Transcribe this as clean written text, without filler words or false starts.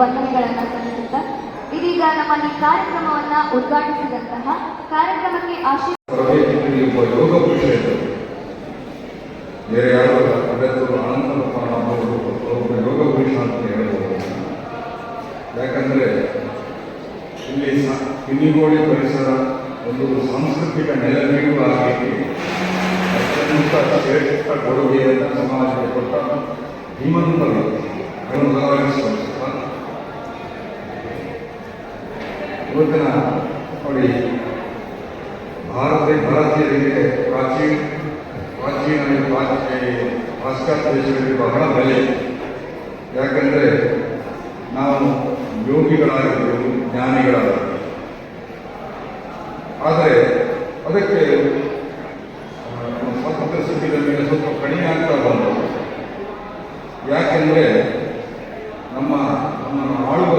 ವಂದನೆಗಳನ್ನು ಸಲ್ಲಿಸುತ್ತಾ ಇದೀಗ ನಮ್ಮ ಈ ಕಾರ್ಯಕ್ರಮವನ್ನು ಉದ್ಘಾಟಿಸಿದಂತಹ ಕಾರ್ಯಕ್ರಮಕ್ಕೆ ಒಬ್ಬ ಯೋಗ ಪುರುಷ ಇದ್ದರು. ಬೇರೆ ಯಾರು ಅಭ್ಯರ್ಥಿಗಳು ಅನಂತಪ್ಪ ಯೋಗ ಪುರುಷ ಅಂತ ಹೇಳ್ಬೋದು. ಯಾಕಂದರೆ ಇಲ್ಲಿ ಕಿನ್ನಿಗೋಳಿ ಪರಿಸರ ಒಂದು ಸಾಂಸ್ಕೃತಿಕ ನೆಲೆನೀಡು ಆಗಿ ಅತ್ಯಂತ ಶ್ರೇಷ್ಠ ಕೊಡುಗೆಯನ್ನು ಸಮಾಜಕ್ಕೆ ಕೊಟ್ಟ ಧೀಮಂತ ಇವತ್ತಿನ ನೋಡಿ ಭಾರತೀಯರಿಗೆ ಪ್ರಾಚೀನ ಪಾಶ್ಚಾತ್ಯ ದೇಶಗಳಿಗೆ ಬಹಳ ಬೆಲೆ. ಯಾಕಂದರೆ ನಾವು ಯೋಗಿಗಳಾಗಿರ್ತೀವಿ, ಜ್ಞಾನಿಗಳಾಗಿರ್ತೀವಿ. ಆದರೆ ಅದಕ್ಕೆ ಸ್ವಾತಂತ್ರ್ಯ ಸಿಕ್ಕಿದ ಮೇಲೆ ಸ್ವಲ್ಪ ಕಡಿಮೆ ಆಗ್ತಾ ಬಂತು. ಯಾಕೆಂದರೆ ನಮ್ಮನ್ನು ಆಳುವ